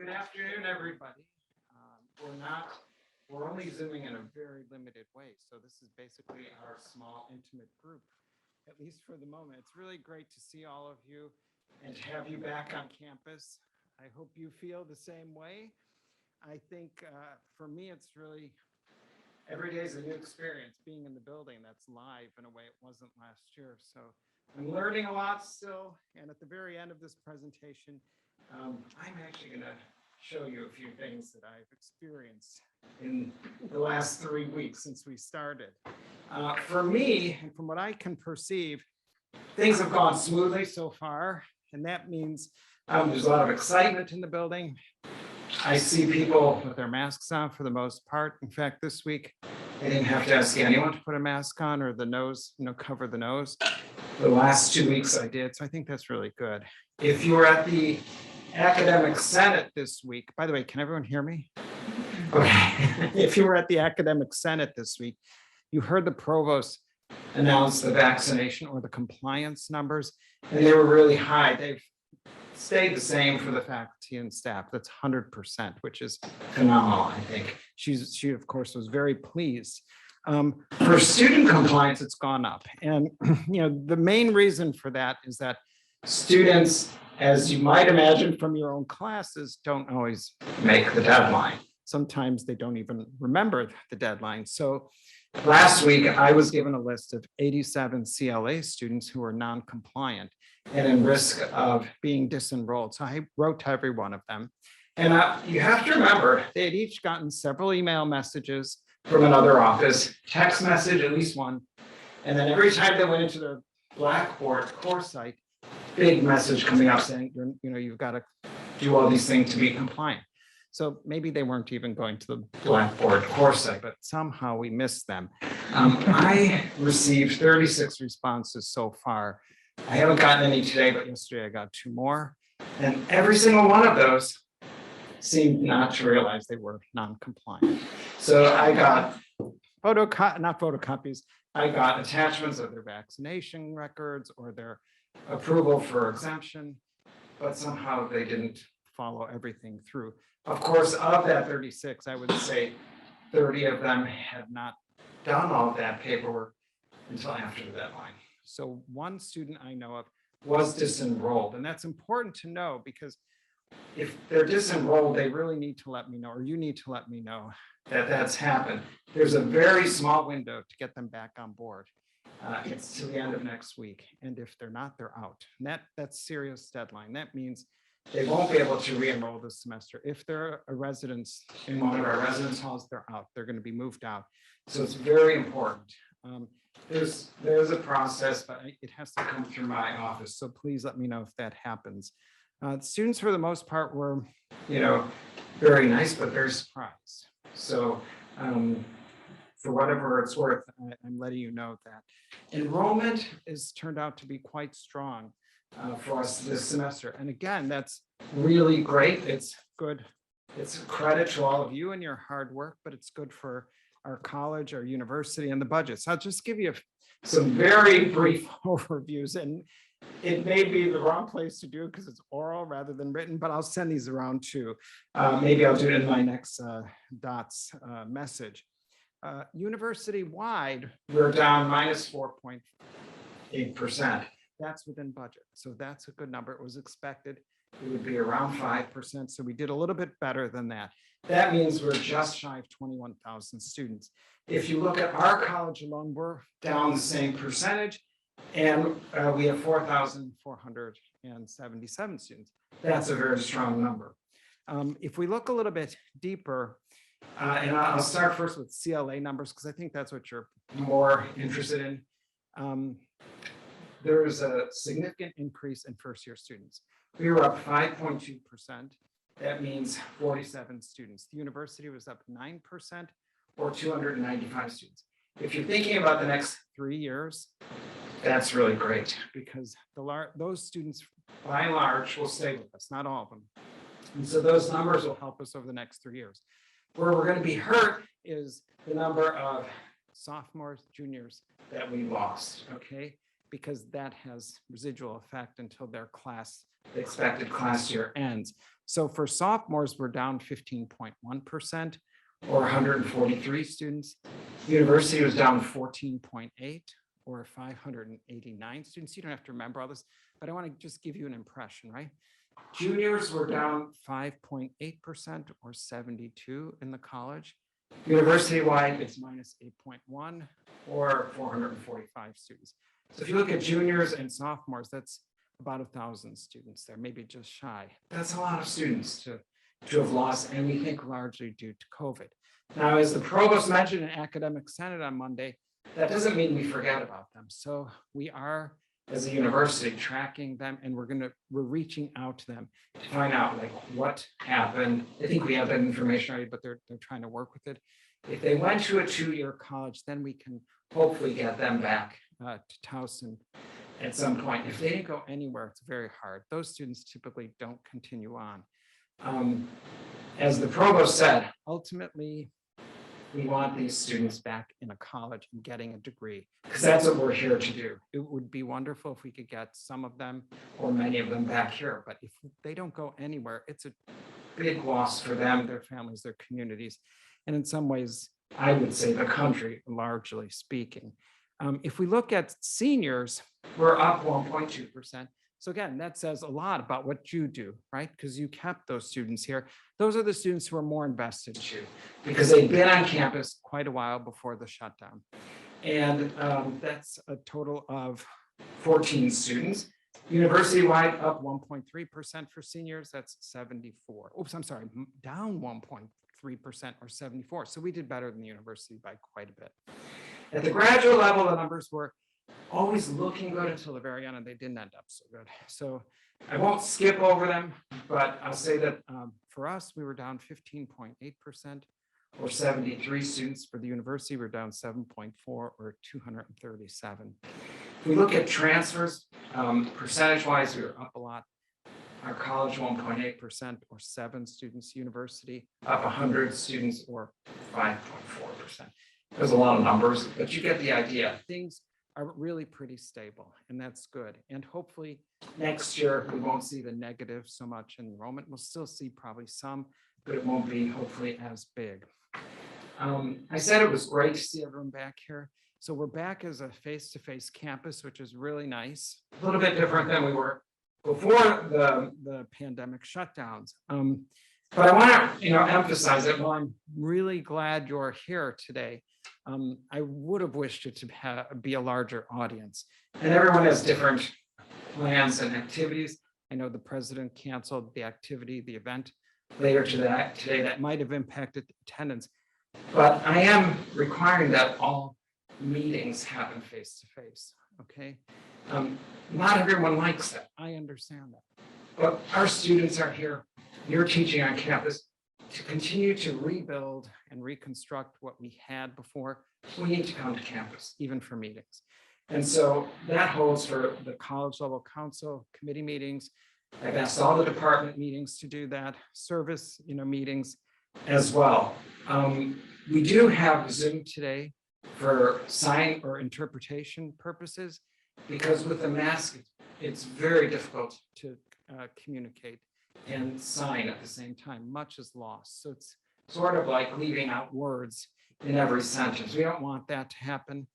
Good afternoon, everybody. We're only Zooming in a very limited way. So this is basically our small, intimate group, at least for the moment. It's really great to see all of you and to have you back on campus. I hope you feel the same way. I think for me, it's really, every day is a new experience being in the building that's live in a way it wasn't last year. So I'm learning a lot still. And at the very end of this presentation, I'm actually going to show you a few things that I've experienced in the last 3 weeks since we started. For me, and from what I can perceive, things have gone smoothly so far. And that means there's a lot of excitement in the building. I see people with their masks on for the most part. In fact, this week, I didn't have to ask anyone to put a mask on or the nose, cover the nose. The last 2 weeks I did, so I think that's really good. If you were at the Academic Senate this week, by the way, can everyone hear me? Okay. If you were at the Academic Senate this week, you heard the provost announce the vaccination or the compliance numbers, and they were really high. They've stayed the same for the faculty and staff. That's 100%, which is phenomenal, I think. She of course, was very pleased. For student compliance, it's gone up. And the main reason for that is that students, as you might imagine from your own classes, don't always make the deadline. Sometimes they don't even remember the deadline. So last week, I was given a list of 87 CLA students who are non-compliant and in risk of being disenrolled. So I wrote to every one of them. And you have to remember, they had each gotten several email messages from another office, text message, at least one. And then every time they went into their Blackboard course site, big message coming up saying, you've got to do all these things to be compliant. So maybe they weren't even going to the Blackboard course site, but somehow we missed them. I received 36 responses so far. I haven't gotten any today, but yesterday I got 2 more. And every single one of those seemed not to realize they were non-compliant. So I got not photocopies, I got attachments of their vaccination records or their approval for exemption, but somehow they didn't follow everything through. Of course, of that 36, I would say 30 of them had not done all of that paperwork until after the deadline. So one student I know of was disenrolled, and that's important to know because if they're disenrolled, they really need to let me know, or you need to let me know that that's happened. There's a very small window to get them back on board. It's to the end of next week. And if they're not, they're out. And that's serious deadline. That means they won't be able to re-enroll this semester. If they're a resident in one of our residence halls, they're out. They're going to be moved out. So it's very important. There's a process, but it has to come through my office. So please let me know if that happens. Students, for the most part, were, very nice, but very surprised. So for whatever it's worth, I'm letting you know that enrollment has turned out to be quite strong for us this semester. And again, that's really great. It's good. It's a credit to all of you and your hard work, but it's good for our college, our university, and the budget. So I'll just give you some very brief overviews. And it may be the wrong place to do because it's oral rather than written, but I'll send these around too. Maybe I'll do it in my next DOTS message. University-wide, we're down minus 4.8%. That's within budget. So that's a good number. It was expected it would be around 5%. So we did a little bit better than that. That means we're just shy of 21,000 students. If you look at our college alone, we're down the same percentage. And we have 4,477 students. That's a very strong number. If we look a little bit deeper, and I'll start first with CLA numbers, because I think that's what you're more interested in. There is a significant increase in first-year students. We were up 5.2%. That means 47 students. The university was up 9%, or 295 students. If you're thinking about the next 3 years, that's really great because those students, by and large, will stay with us, not all of them. And so those numbers will help us over the next 3 years. Where we're going to be hurt is the number of sophomores, juniors that we lost, okay? Because that has residual effect until their class the expected class year ends. So for sophomores, we're down 15.1%, or 143 students. University was down 14.8, or 589 students. You don't have to remember all this, but I want to just give you an impression, right? Juniors were down 5.8%, or 72 in the college. University-wide, it's minus 8.1, or 445 students. So if you look at juniors and sophomores, that's about 1,000 students there, maybe just shy. That's a lot of students to have lost, and we think largely due to COVID. Now, as the provost mentioned in Academic Senate on Monday, that doesn't mean we forget about them. So we are, as a university, tracking them, and we're reaching out to them to find out like what happened. I think we have that information already, but they're trying to work with it. If they went to a 2-year college, then we can hopefully get them back to Towson at some point. If they didn't go anywhere, it's very hard. Those students typically don't continue on. As the provost said, ultimately, we want these students back in a college and getting a degree, because that's what we're here to do. It would be wonderful if we could get some of them or many of them back here, but if they don't go anywhere, it's a big loss for them, their families, their communities, and in some ways, I would say the country, largely speaking. If we look at seniors, we're up 1.2%. So again, that says a lot about what you do, right? Because you kept those students here. Those are the students who are more invested too, because they've been on campus quite a while before the shutdown. And that's a total of 14 students. University-wide up 1.3% for seniors, that's 74. Oops, I'm sorry, down 1.3% or 74. So we did better than the university by quite a bit. At the graduate level, the numbers were always looking good until the very end, and they didn't end up so good. So I won't skip over them, but I'll say that for us, we were down 15.8%, or 73 students. For the university, we're down 7.4, or 237. If we look at transfers, percentage-wise, we were up a lot. Our college, 1.8%, or 7 students. University, up 100 students, or 5.4%. There's a lot of numbers, but you get the idea. Things are really pretty stable, and that's good. And hopefully next year, we won't see the negative so much in enrollment. We'll still see probably some, but it won't be hopefully as big. I said it was great to see everyone back here. So we're back as a face-to-face campus, which is really nice. A little bit different than we were before the pandemic shutdowns. But I want to emphasize that while I'm really glad you're here today, I would have wished it to be a larger audience. And everyone has different plans and activities. I know the president canceled the activity, the event later today that might have impacted attendance. But I am requiring that all meetings happen face-to-face, okay? Not everyone likes that. I understand that. But our students are here. You're teaching on campus. To continue to rebuild and reconstruct what we had before, we need to come to campus, even for meetings. And so that holds for the college level council committee meetings. I've asked all the department meetings to do that, service meetings as well. We do have Zoom today for sign or interpretation purposes, because with the mask, it's very difficult to communicate and sign at the same time. Much is lost. So it's sort of like leaving out words in every sentence. We don't want that to happen.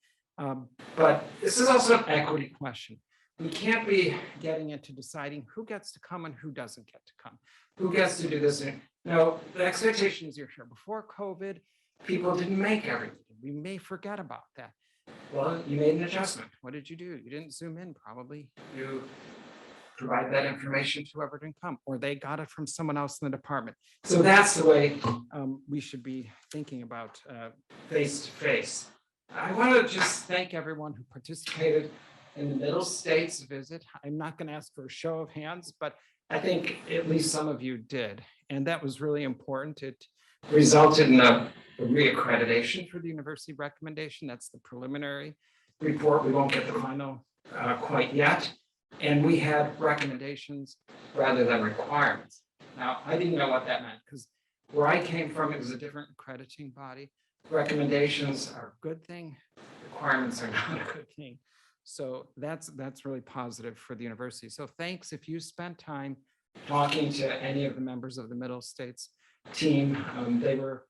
But this is also an equity question. We can't be getting into deciding who gets to come and who doesn't get to come. Who gets to do this? No, the expectation is you're here. Before COVID, people didn't make everything. We may forget about that. Well, you made an adjustment. What did you do? You didn't Zoom in, probably. You provide that information to whoever didn't come, or they got it from someone else in the department. So that's the way we should be thinking about face-to-face. I want to just thank everyone who participated in the Middle States visit. I'm not going to ask for a show of hands, but I think at least some of you did. And that was really important. It resulted in a reaccreditation for the university recommendation. That's the preliminary report. We won't get the final quite yet. And we had recommendations rather than requirements. Now, I didn't know what that meant, because where I came from, it was a different accrediting body. Recommendations are a good thing. Requirements are not a good thing. So that's really positive for the university. So thanks if you spent time talking to any of the members of the Middle States team. They were,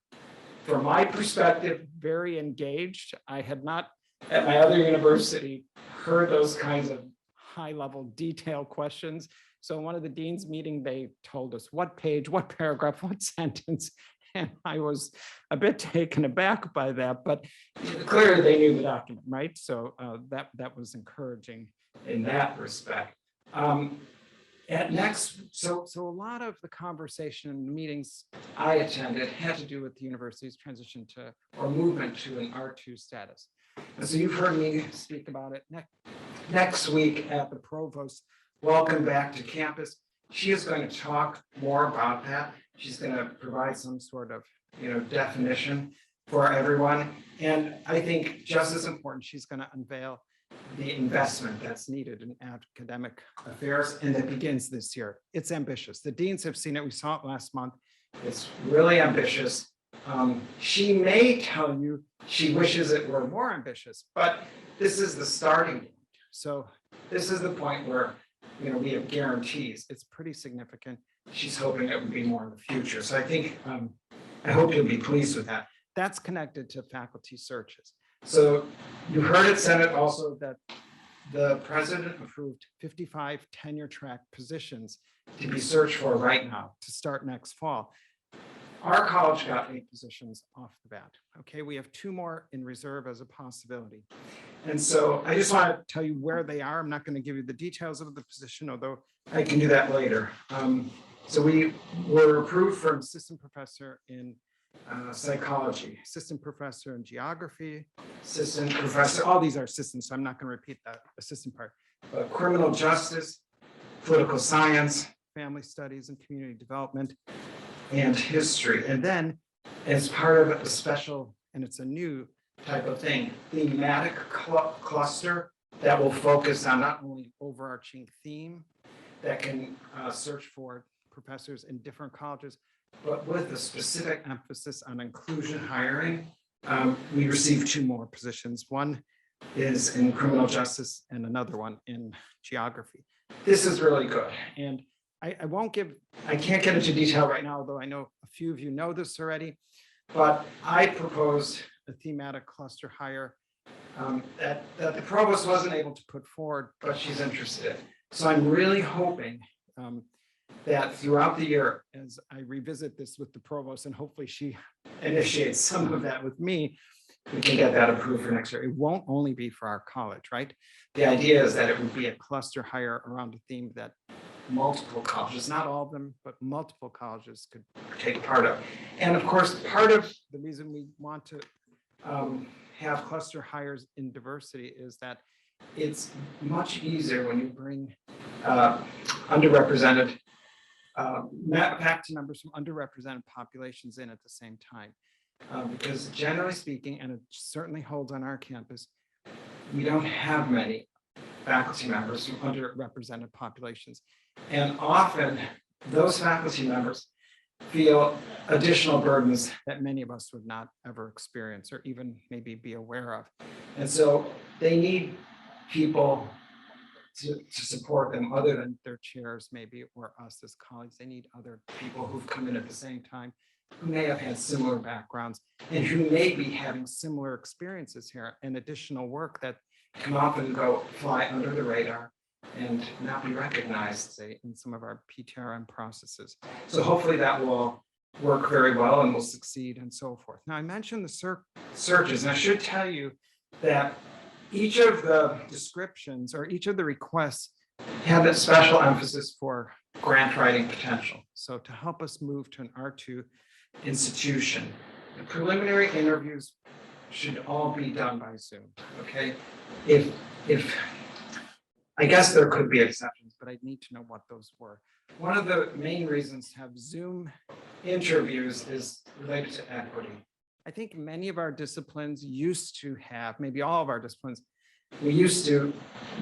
from my perspective, very engaged. I had not, at my other university, heard those kinds of high-level detail questions. So in one of the dean's meeting, they told us what page, what paragraph, what sentence, and I was a bit taken aback by that, but clearly they knew the document, right? So that was encouraging in that respect. So a lot of the conversation and meetings I attended had to do with the university's transition to, or movement to, an R2 status. And so you've heard me speak about it next week at the provost. Welcome back to campus. She is going to talk more about that. She's going to provide some sort of, definition for everyone. And I think just as important, she's going to unveil the investment that's needed in academic affairs, and that begins this year. It's ambitious. The deans have seen it. We saw it last month. It's really ambitious. She may tell you she wishes it were more ambitious, but this is the starting point. So this is the point where we have guarantees. It's pretty significant. She's hoping it would be more in the future. So I think, I hope you'll be pleased with that. That's connected to faculty searches. So you heard at Senate also that the president approved 55 tenure track positions to be searched for right now to start next fall. Our college got 8 positions off the bat. Okay, we have 2 more in reserve as a possibility. And so I just want to tell you where they are. I'm not going to give you the details of the position, although I can do that later. So we were approved for assistant professor in psychology, assistant professor in geography, assistant professor, all these are assistants, so I'm not going to repeat that assistant part, but criminal justice, political science, family studies and community development, and history. And then as part of a special, and it's a new type of thing, thematic cluster that will focus on not only overarching theme that can search for professors in different colleges, but with a specific emphasis on inclusion hiring. We received 2 more positions. One is in criminal justice and another one in geography. This is really good. And I can't get into detail right now, although I know a few of you know this already, but I proposed a thematic cluster hire that the provost wasn't able to put forward, but she's interested in. So I'm really hoping that throughout the year, as I revisit this with the provost, and hopefully she initiates some of that with me, we can get that approved for next year. It won't only be for our college, right? The idea is that it would be a cluster hire around a theme that multiple colleges, not all of them, but multiple colleges could take part of. And of course, part of the reason we want to have cluster hires in diversity is that it's much easier when you bring underrepresented faculty members from underrepresented populations in at the same time. Because generally speaking, and it certainly holds on our campus, we don't have many faculty members from underrepresented populations. And often those faculty members feel additional burdens that many of us would not ever experience or even maybe be aware of. And so they need people to support them other than their chairs maybe, or us as colleagues. They need other people who've come in at the same time, who may have had similar backgrounds and who may be having similar experiences here and additional work that can often go fly under the radar and not be recognized, say, in some of our PTRM processes. So hopefully that will work very well and will succeed and so forth. Now I mentioned the searches, and I should tell you that each of the descriptions or each of the requests have a special emphasis for grant writing potential. So to help us move to an R2 institution, the preliminary interviews should all be done by Zoom, okay? If I guess there could be exceptions, but I need to know what those were. One of the main reasons to have Zoom interviews is related to equity. I think many of our disciplines used to have, maybe all of our disciplines, we used to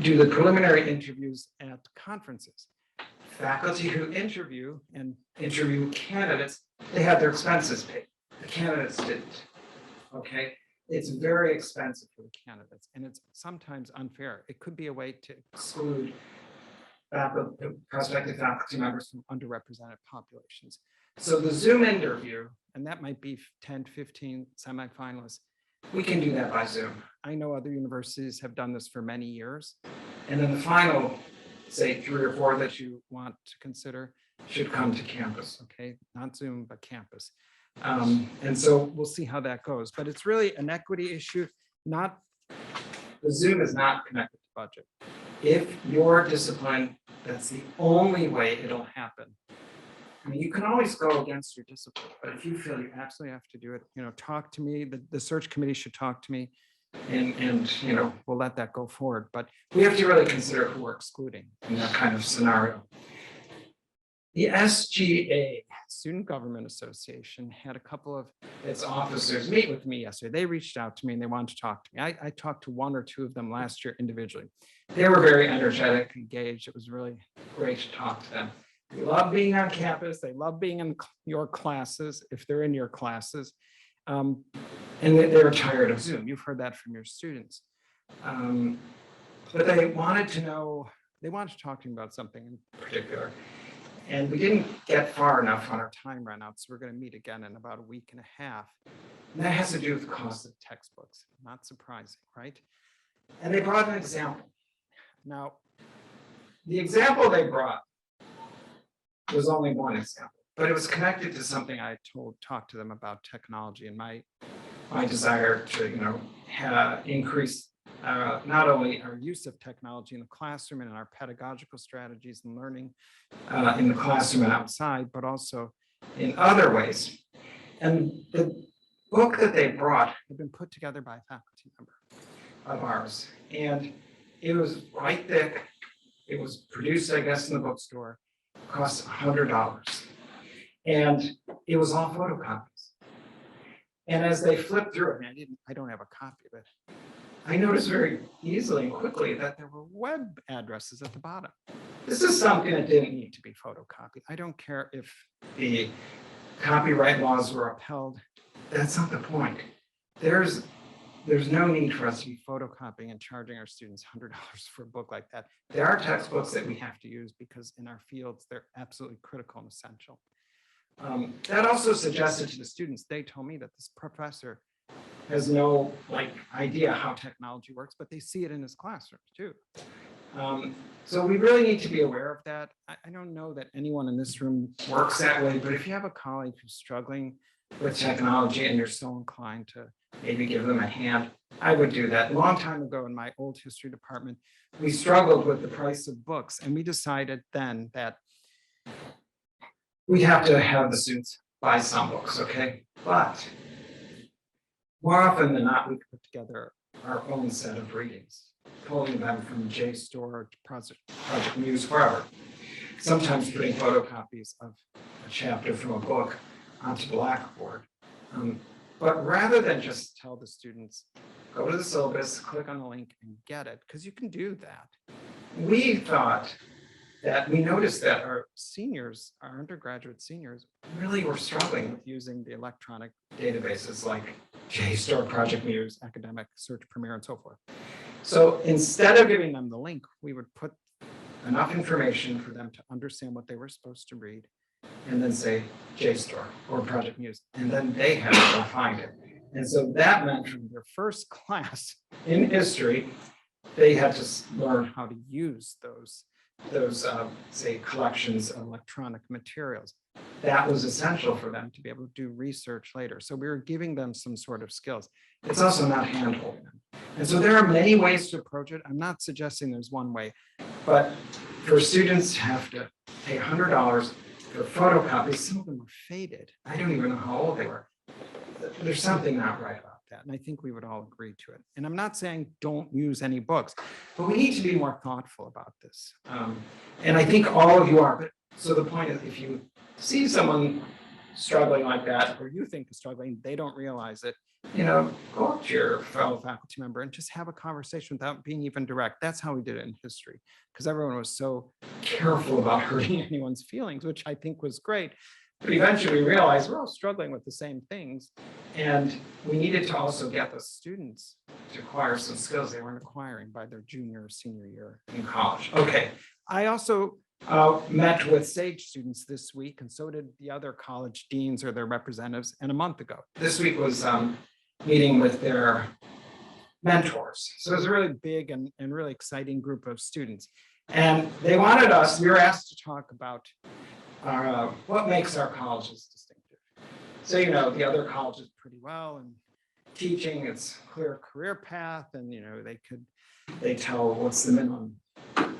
do the preliminary interviews at conferences. Faculty who interview candidates, they had their expenses paid. The candidates didn't, okay? it's very expensive for the candidates, and it's sometimes unfair. It could be a way to exclude prospective faculty members from underrepresented populations. So the Zoom interview, and that might be 10, 15 semifinalists, we can do that by Zoom. I know other universities have done this for many years. And then the final, say 3 or 4 that you want to consider should come to campus, okay? Not Zoom, but campus. And so we'll see how that goes. But it's really an equity issue, not, the Zoom is not connected to budget. If your discipline, that's the only way it'll happen. I mean, you can always go against your discipline, but if you feel you absolutely have to do it, talk to me. The search committee should talk to me, and we'll let that go forward. But we have to really consider who we're excluding in that kind of scenario. The SGA, Student Government Association, had a couple of its officers meet with me yesterday. They reached out to me and they wanted to talk to me. I talked to 1 or 2 of them last year individually. They were very energetic, engaged. It was really great to talk to them. They love being on campus. They love being in your classes, if they're in your classes. And they're tired of Zoom. You've heard that from your students. But they wanted to know, they wanted to talk to me about something in particular. And we didn't get far enough on our time ran out, so we're going to meet again in about a week and a half. And that has to do with the cost of textbooks. Not surprising, right? And they brought an example. Now, the example they brought was only one example, but it was connected to something I talked to them about technology and my desire to, increase not only our use of technology in the classroom and in our pedagogical strategies and learning in the classroom and outside, but also in other ways. And the book that they brought had been put together by a faculty member of ours. And it was quite thick. It was produced, I guess, in the bookstore. It cost $100. And it was all photocopies. And as they flipped through it, I don't have a copy of it. I noticed very easily and quickly that there were web addresses at the bottom. This is something that didn't need to be photocopied. I don't care if the copyright laws were upheld. That's not the point. There's no need for us to be photocopying and charging our students $100 for a book like that. There are textbooks that we have to use because in our fields, they're absolutely critical and essential. That also suggested to the students, they told me that this professor has no idea how technology works, but they see it in his classrooms too. So we really need to be aware of that. I don't know that anyone in this room works that way, but if you have a colleague who's struggling with technology and you're so inclined to maybe give them a hand, I would do that. A long time ago in my old history department, we struggled with the price of books, and we decided then that we have to have the students buy some books, okay? But more often than not, we could put together our own set of readings, pulling them from JSTOR to Project Muse, wherever. Sometimes putting photocopies of a chapter from a book onto Blackboard. But rather than just tell the students, go to the syllabus, click on the link and get it, because you can do that. We noticed that our seniors, our undergraduate seniors, really were struggling with using the electronic databases like JSTOR, Project Muse, Academic Search Premier, and so forth. So instead of giving them the link, we would put enough information for them to understand what they were supposed to read, and then say JSTOR or Project Muse, and then they had to go find it. And so that meant from their first class in history, they had to learn how to use those say collections of electronic materials. That was essential for them to be able to do research later. So we were giving them some sort of skills. It's also not hand-holding them. And so there are many ways to approach it. I'm not suggesting there's one way, but for students to have to pay $100 for photocopies, some of them were faded. I don't even know how old they were. There's something not right about that. And I think we would all agree to it. And I'm not saying don't use any books, but we need to be more thoughtful about this. And I think all of you are. But so the point is, if you see someone struggling like that, or you think is struggling, they don't realize it, go up to your fellow faculty member and just have a conversation without being even direct. That's how we did it in history, because everyone was so careful about hurting anyone's feelings, which I think was great. But eventually we realized we're all struggling with the same things. And we needed to also get the students to acquire some skills they weren't acquiring by their junior or senior year in college. Okay, I also met with SAGE students this week, and so did the other college deans or their representatives, and a month ago. This week was meeting with their mentors. So it was a really big and really exciting group of students. And they wanted us, we were asked to talk about what makes our colleges distinctive. So, you know, the other colleges pretty well, and teaching, it's clear career path, and, you know, they tell what's the minimum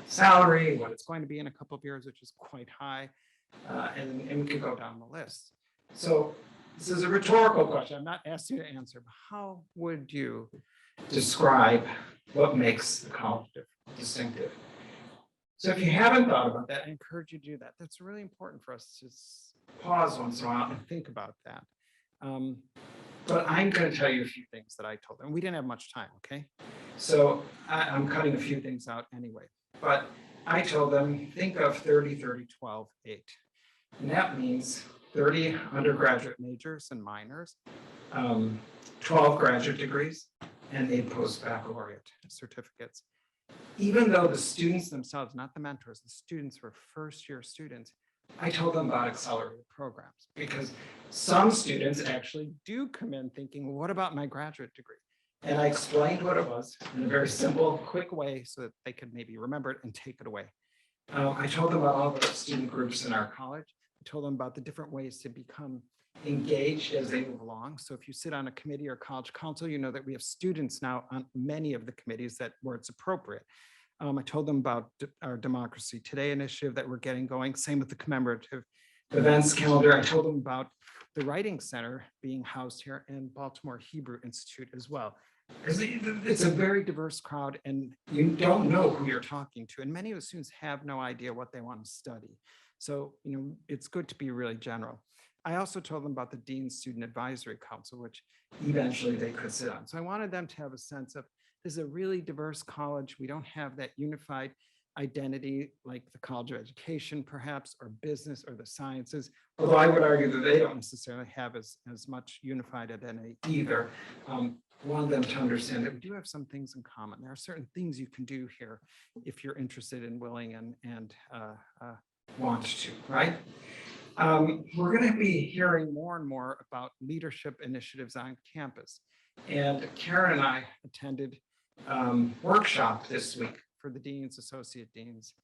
salary, what it's going to be in a couple of years, which is quite high. And we could go down the list. So this is a rhetorical question. I'm not asking you to answer, but how would you describe what makes the college distinctive? So if you haven't thought about that, I encourage you to do that. That's really important for us to pause once in a while and think about that. But I'm going to tell you a few things that I told them. We didn't have much time, okay? So I'm cutting a few things out anyway. But I told them, think of 30, 30, 12, 8. And that means 30 undergraduate majors and minors, 12 graduate degrees, and 8 post-baccalaureate certificates. Even though the students themselves, not the mentors, the students were first-year students, I told them about accelerated programs, because some students actually do come in thinking, well, what about my graduate degree? And I explained what it was in a very simple, quick way so that they could maybe remember it and take it away. I told them about all the student groups in our college. I told them about the different ways to become engaged as they move along. So if you sit on a committee or college council, you know that we have students now on many of the committees that where it's appropriate. I told them about our Democracy Today initiative that we're getting going. Same with the commemorative events calendar. I told them about the Writing Center being housed here and Baltimore Hebrew Institute as well. Because it's a very diverse crowd, and you don't know who you're talking to. And many of the students have no idea what they want to study. So, you know, it's good to be really general. I also told them about the Dean's Student Advisory Council, which eventually they could sit on. So I wanted them to have a sense of this is a really diverse college. We don't have that unified identity like the College of Education, perhaps, or business or the sciences, although I would argue that they don't necessarily have as much unified identity either. Want them to understand that we do have some things in common. There are certain things you can do here if you're interested and willing and want to, right? We're going to be hearing more and more about leadership initiatives on campus. And Karen and I attended workshop this week for the deans, associate deans.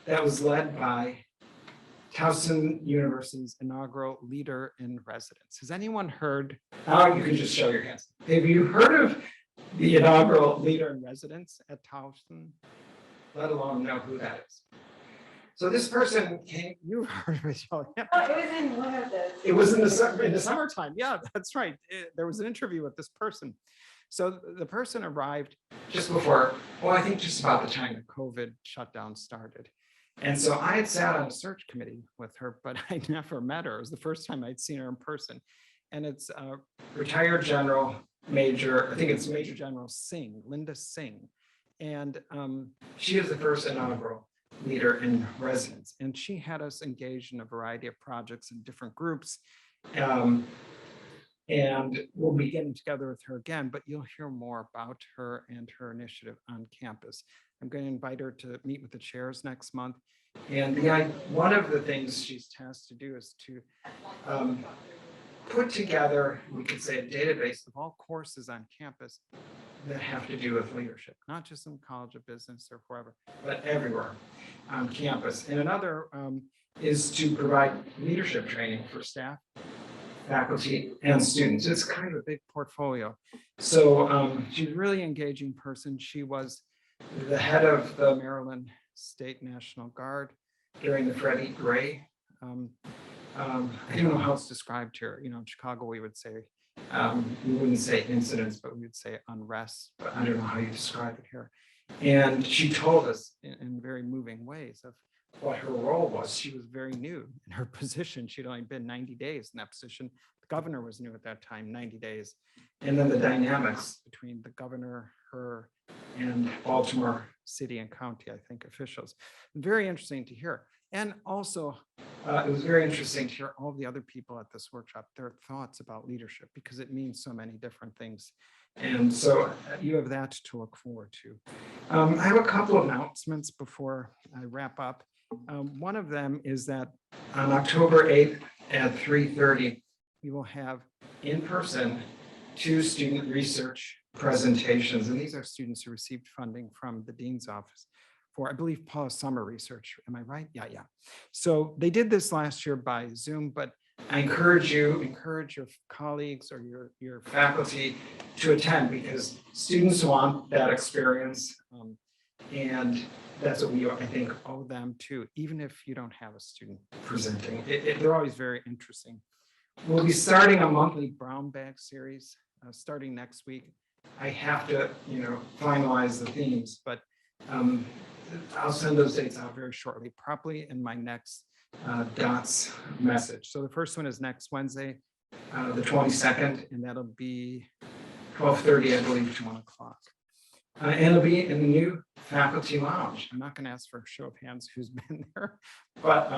That was led by Towson University's inaugural Leader in Residence. Has anyone heard? Now you can just show your hands. Have you heard of the inaugural Leader in Residence at Towson? Let alone know who that is. So this person came, you've heard of it. Oh, it was in one of those. It was in the summertime. Yeah, that's right. There was an interview with this person. So the person arrived just before, well, I think just about the time the COVID shutdown started. And so I had sat on a search committee with her, but I never met her. It was the first time I'd seen her in person. And it's retired General Major, I think it's Major General Singh, Linda Singh. And she is the first inaugural Leader in Residence. And she had us engaged in a variety of projects in different groups. And we'll be getting together with her again, but you'll hear more about her and her initiative on campus. I'm going to invite her to meet with the chairs next month. And one of the things she's tasked to do is to put together, we could say, a database of all courses on campus that have to do with leadership, not just in College of Business or wherever, but everywhere on campus. And another is to provide leadership training for staff, faculty, and students. It's kind of a big portfolio. So she's a really engaging person. She was the head of the Maryland State National Guard during the Freddie Gray. I don't know how it's described here. You know, in Chicago, we would say, we wouldn't say incidents, but we would say unrest, but I don't know how you describe it here. And she told us in very moving ways of what her role was. She was very new in her position. She'd only been 90 days in that position. The governor was new at that time, 90 days. And then the dynamics between the governor, her, and Baltimore city and county, I think, officials. Very interesting to hear. And also, it was very interesting to hear all the other people at this workshop, their thoughts about leadership, because it means so many different things. And so you have that to look forward to. I have a couple of announcements before I wrap up. One of them is that on October 8th at 3:30, we will have in person 2 student research presentations. And these are students who received funding from the Dean's Office for, I believe, Paul's summer research. Am I right? Yeah. So they did this last year by Zoom, but I encourage your colleagues or your faculty to attend, because students want that experience. And that's what we, I think, owe them too, even if you don't have a student presenting. They're always very interesting. We'll be starting a monthly brown bag series starting next week. I have to, finalize the themes, but I'll send those dates out very shortly, probably in my next DOTS message. So the first one is next Wednesday, the 22nd, and that'll be 12:30, I believe, to 1 o'clock. And it'll be in the new faculty lounge. I'm not going to ask for a show of hands who's been there, but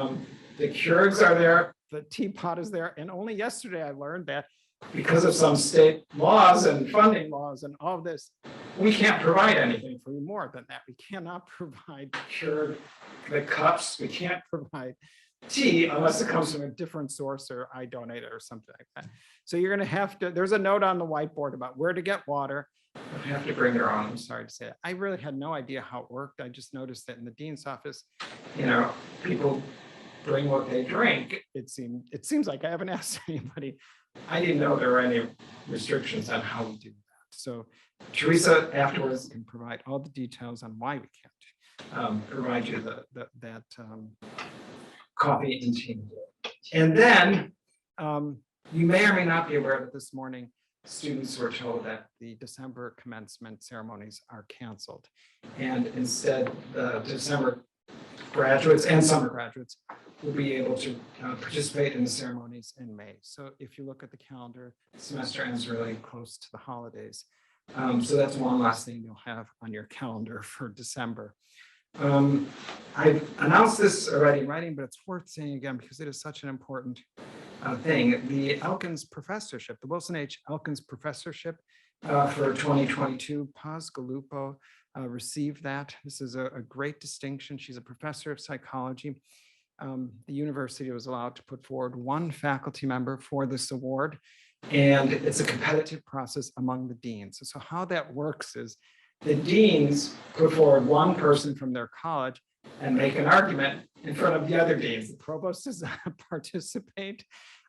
the Keurigs are there, the teapot is there, and only yesterday I learned that because of some state laws and funding laws and all of this, we can't provide anything for you more than that. We cannot provide the cups. We can't provide tea unless it comes from a different source or I donate it or something like that. So you're going to have to, there's a note on the whiteboard about where to get water. You have to bring your own. I'm sorry to say that. I really had no idea how it worked. I just noticed that in the dean's office, people bring what they drink. It seems like I haven't asked anybody. I didn't know there were any restrictions on how we do that. So Teresa afterwards can provide all the details on why we can't provide you that coffee and tea. And then you may or may not be aware that this morning students were told that the December commencement ceremonies are canceled. And instead, the December graduates and summer graduates will be able to participate in the ceremonies in May. So if you look at the calendar, the semester ends really close to the holidays. So that's one last thing you'll have on your calendar for December. I've announced this already in writing, but it's worth saying again because it is such an important thing. The Elkins Professorship, the Wilson H. Elkins Professorship for 2022, Paz Galupo received that. This is a great distinction. She's a professor of psychology. The university was allowed to put forward one faculty member for this award, and it's a competitive process among the deans. So how that works is the deans put forward one person from their college and make an argument in front of the other deans. The provost does not participate.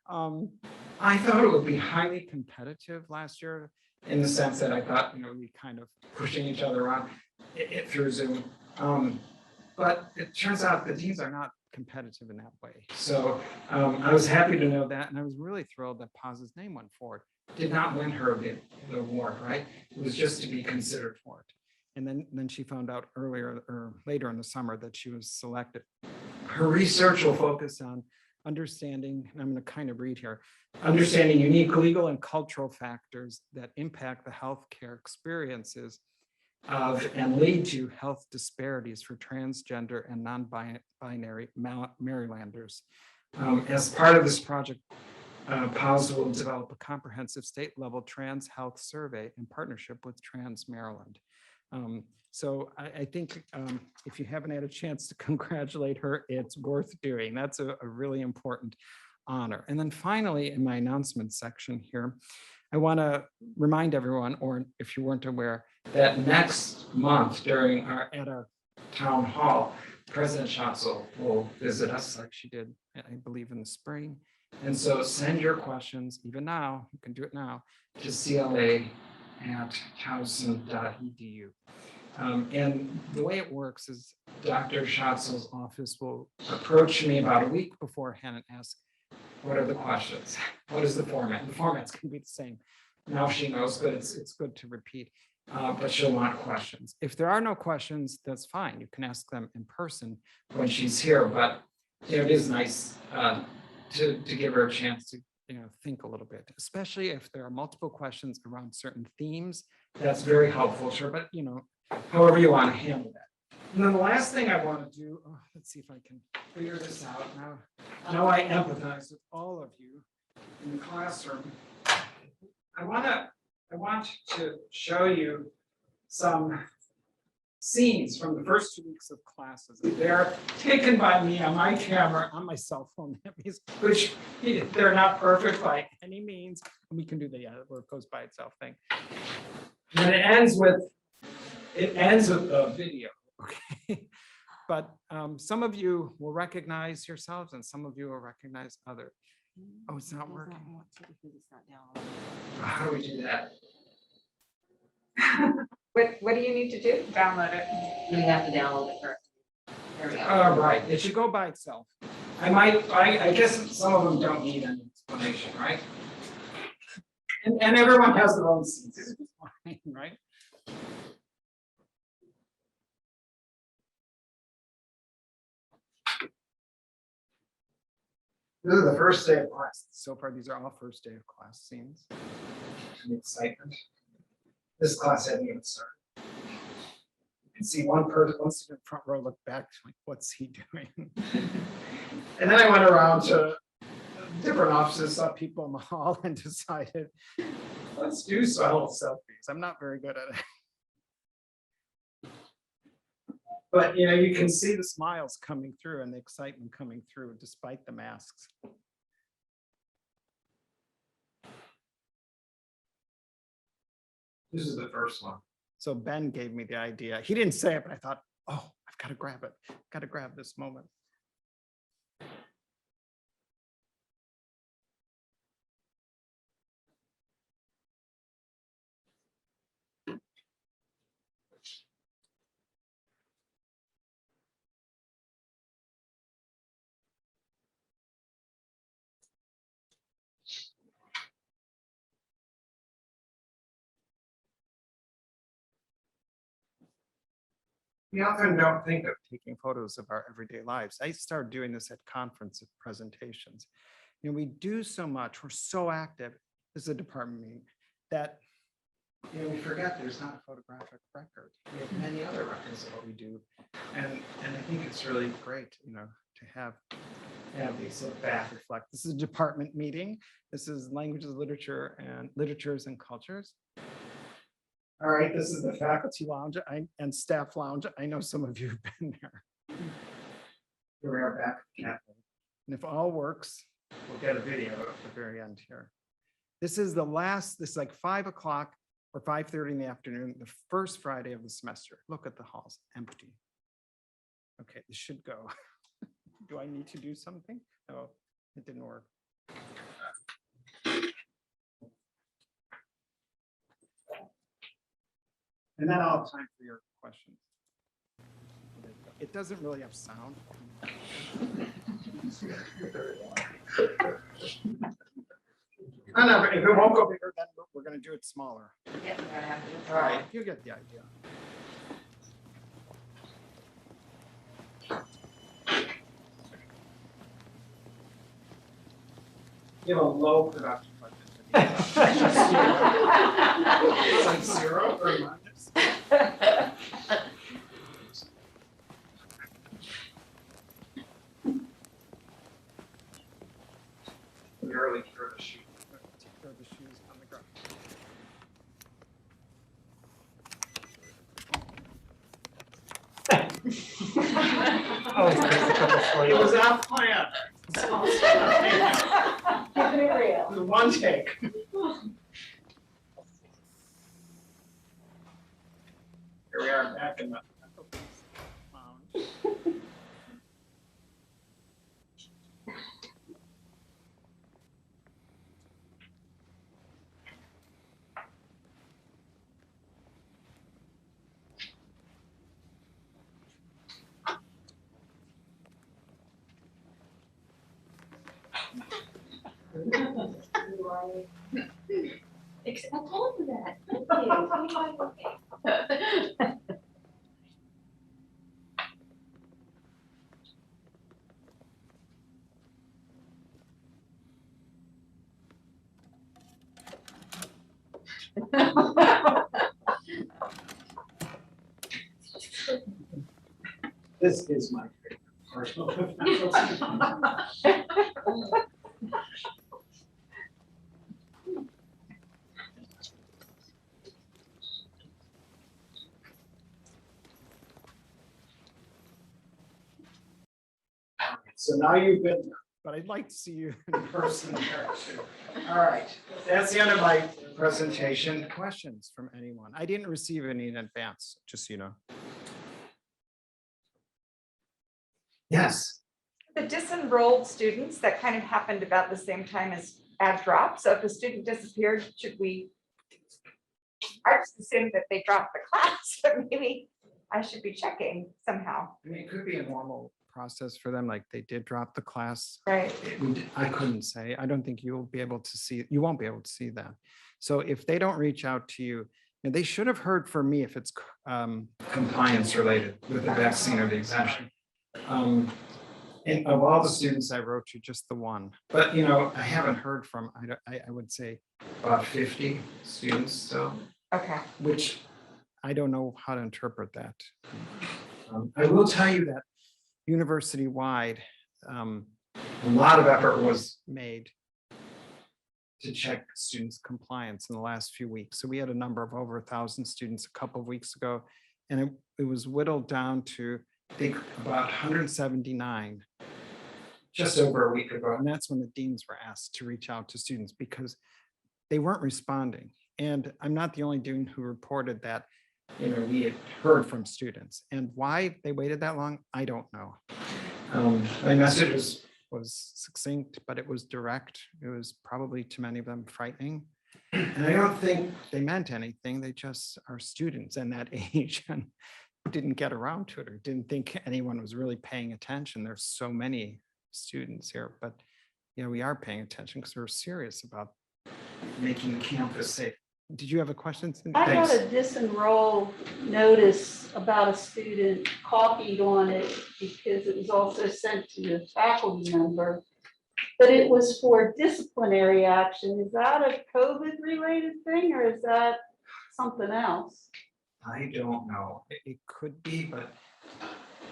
I thought it would be highly competitive last year in the sense that I thought, we kind of pushing each other around it through Zoom. But it turns out the deans are not competitive in that way. So I was happy to know that. And I was really thrilled that Paz's name went forward. Did not win her the award, right? It was just to be considered for it. And then she found out earlier or later in the summer that she was selected. Her research will focus on understanding, and I'm going to kind of read here, understanding unique legal and cultural factors that impact the healthcare experiences of and lead to health disparities for transgender and non-binary Marylanders. As part of this project, Paz will develop a comprehensive state-level trans health survey in partnership with Trans Maryland. So I think if you haven't had a chance to congratulate her, it's worth doing. That's a really important honor. And then finally, in my announcement section here, I want to remind everyone, or if you weren't aware, that next month at our town hall, President Schatzel will visit us like she did, I believe, in the spring. And so send your questions, even now, you can do it now, to cla@towson.edu. And the way it works is Dr. Schatzel's office will approach me about a week beforehand and ask, what are the questions? What is the format? The format's going to be the same. Now she knows, but it's good to repeat. But she'll want questions. If there are no questions, that's fine. You can ask them in person when she's here. But it is nice to give her a chance to think a little bit, especially if there are multiple questions around certain themes. That's very helpful, sure. But however you want to handle that. And then the last thing I want to do, let's see if I can figure this out now. Now I empathize with all of you in the classroom. I want to show you some scenes from the first 2 weeks of classes. They're taken by me on my camera, on my cell phone, which they're not perfect by any means. And we can do the where it goes by itself thing. And it ends with a video. Okay. But some of you will recognize yourselves and some of you will recognize others. Oh, it's not working. How do we do that? What do you need to do? Download it. You have to download it first. There we go. All right, it should go by itself. I guess some of them don't need an explanation, right? And everyone has their own scenes, it's fine, right? This is the first day of class. So far, these are all first day of class scenes. The excitement. This class hadn't even started. You can see one person, one student front row look back, like, what's he doing? And then I went around to different offices, saw people in the hall and decided, let's do some selfies. I'm not very good at it. But you can see the smiles coming through and the excitement coming through despite the masks. This is the first one. So Ben gave me the idea. He didn't say it, but I thought, oh, I've got to grab it. I've got to grab this moment. We often don't think of taking photos of our everyday lives. I started doing this at conference presentations. We do so much, we're so active, this is a department meeting, that we forget there's not a photographic record. We have many other records of what we do. And I think it's really great, to have these look back, reflect. This is a department meeting. This is languages, literatures and cultures. All right, this is the faculty lounge and staff lounge. I know some of you have been there. Here we are back at the cafe. And if all works, we'll get a video at the very end here. This is like 5 o'clock or 5:30 in the afternoon, the first Friday of the semester. Look at the halls, empty. Okay, this should go. Do I need to do something? No, it didn't work. And then I'll have time for your questions. It doesn't really have sound. No, if it won't go bigger, then we're going to do it smaller. Yep, we're gonna have to do it. All right, you get the idea. You have a low production budget. It's like 0 or minus. We early throw the shoes. Throw the shoes on the ground. It was not planned. The one take. Here we are back in the lounge. I told you that. Thank you. This is my favorite personal. So now you've been there, but I'd like to see you in person there too. All right, that's the end of my presentation. Questions from anyone? I didn't receive any in advance, just so you know. Yes. The disenrolled students, that kind of happened about the same time as add drop. So if a student disappeared, should we? I just assumed that they dropped the class, but maybe I should be checking somehow. I mean, it could be a normal process for them, like they did drop the class. Right. I couldn't say. I don't think you'll be able to see, you won't be able to see that. So if they don't reach out to you, and they should have heard from me if it's compliance related with the vaccine or the exemption. And of all the students I wrote to, just the one. But you know, I haven't heard from, I would say about 50 students still. Okay. Which I don't know how to interpret that. I will tell you that university-wide, a lot of effort was made to check students' compliance in the last few weeks. So we had a number of over 1,000 students a couple of weeks ago, and it was whittled down to, I think, about 179 just over a week ago. And that's when the deans were asked to reach out to students because they weren't responding. And I'm not the only dean who reported that, you know, we had heard from students, and why they waited that long, I don't know. My message was succinct, but it was direct. It was probably to many of them frightening. And I don't think they meant anything. They just are students and that age and didn't get around to it or didn't think anyone was really paying attention. There's so many students here, but you know, we are paying attention because we're serious about making the campus safe. Did you have a question, Cindy? I got Thanks. a disenroll notice about a student, copied on it because it was also sent to a faculty member. But it was for disciplinary action. Is that a COVID related thing or is that something else? I don't know. It could be, but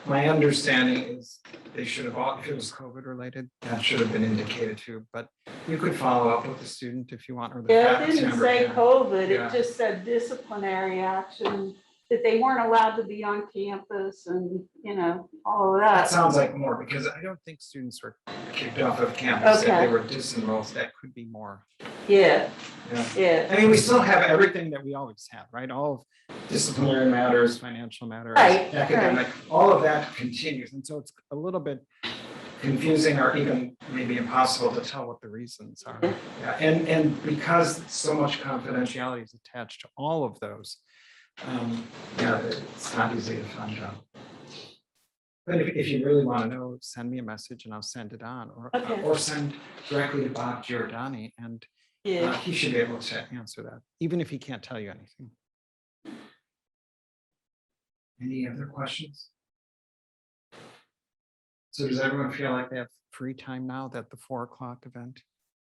my understanding is they should have, if it was COVID related, that should have been indicated too, but you could follow up with the student if you want, or the Yeah, it faculty didn't member say can. COVID, Yeah. it just said disciplinary action, that they weren't allowed to be on campus and, you know, all of That that. sounds like more, because I don't think students were kicked off of campus. If they Okay. were disenrolled, that could be more. Yeah, Yeah. yeah. I mean, we still have everything that we always had, right? All of disciplinary matters, financial matters, Right, academic, all of that continues. And so it's a little bit confusing or even maybe impossible to tell what the reasons are. Yeah, and because so much confidentiality is attached to all of those, yeah, it's not easy to find out. But if you really want to know, send me a message and I'll send it on, Okay. or send directly to Bob Giordani, and Yeah. he should be able to answer that, even if he can't tell you anything. Any other questions? So does everyone feel like they have free time now that the 4 o'clock event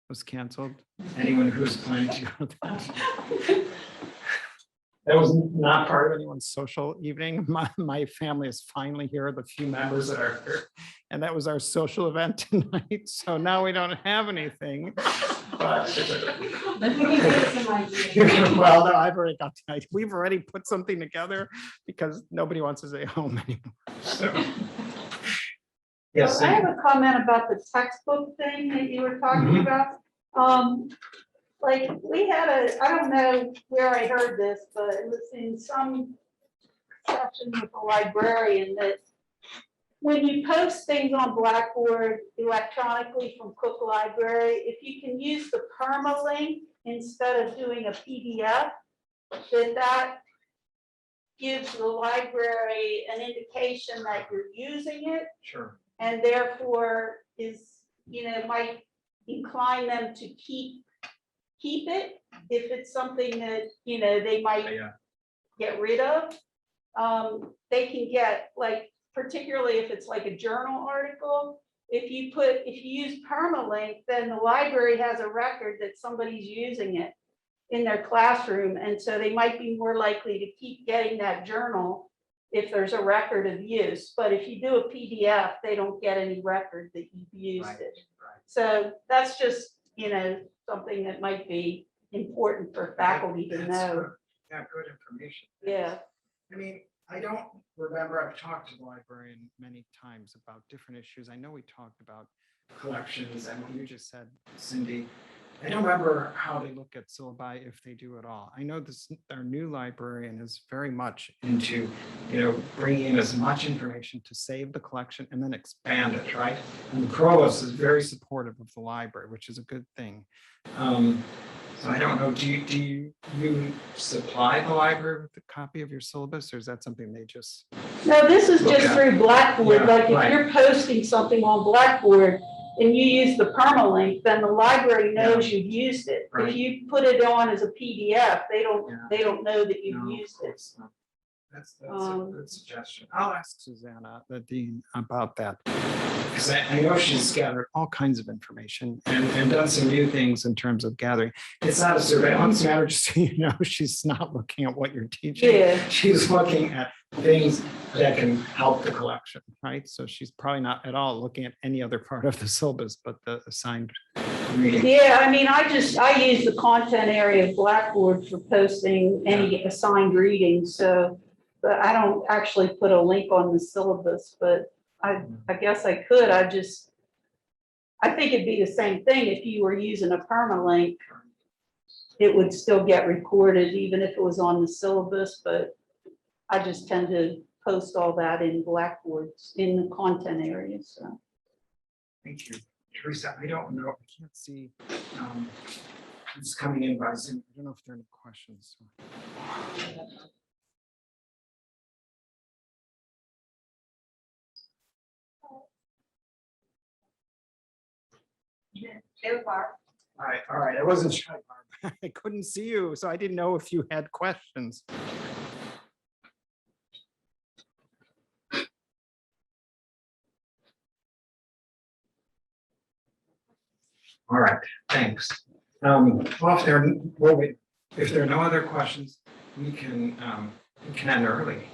was canceled? Anyone who's planning to go to that? That was not part of anyone's social evening. My family is finally here, the few members that are here. And that was our social event tonight. So now we don't have anything. But well, no, I've already got tonight. We've already put something together because nobody wants to stay home anymore. So. Yes. Well, I have a comment about the textbook thing that you were talking Mhm. about. Like, we had I don't know where I heard this, but it was in some session with a librarian that when you post things on Blackboard electronically from Cook Library, if you can use the permalink instead of doing a PDF, that gives the library an indication that you're using it. Sure. And therefore is, you know, might incline them to keep it if it's something that, you know, they might Yeah. get rid of. They can get, like, particularly if it's like a journal article, if you use permalink, then the library has a record that somebody's using it in their classroom, and so they might be more likely to keep getting that journal if there's a record of use, but if you do a PDF, they don't get any record that you've used Right, it. right. So that's just, something that might be important for faculty to That's know. good. Yeah, good information. Yeah, I mean, I don't remember, I've talked to the librarian many times about different issues. I know we talked about collections and what you just said, Cindy. I don't remember how they look at syllabi, if they do at all. I know this, our new librarian is very much into, bringing in as much information to save the collection and then expand it, right? And the provost is very supportive of the library, which is a good thing. So I don't know, do you supply the library with a copy of your syllabus, or is that something they just? no, this is just Okay. through Blackboard, Yeah, like if right. you're posting something on Blackboard and you use the permalink, then the library knows you've used it. Right. If you put it on as a PDF, they Yeah. don't know that you've No, of used it. course not. That's a good suggestion. I'll ask Susanna, the dean, about that. Because I know she's gathered all kinds of information and done some new things in terms of gathering. It's not a surveillance matter, just so you know, she's not looking at what you're teaching. Yeah. She's looking at things that can help the collection, right? So she's probably not at all looking at any other part of the syllabus, but the assigned reading. Yeah, I mean, I use the content area of Blackboard for posting any assigned readings, so, but I don't actually put a link on the syllabus, but I guess I could, I think it'd be the same thing if you were using a permalink. It would still get recorded even if it was on the syllabus, but I just tend to post all that in Blackboards in the content area, so. Thank you. Teresa, I don't know, I can't see, it's coming in by Zoom. I don't know if there are any questions. All right, I wasn't sure, Barb. I couldn't see you, so I didn't know if you had questions. All right, thanks. Well, if there are no other questions, we can end early.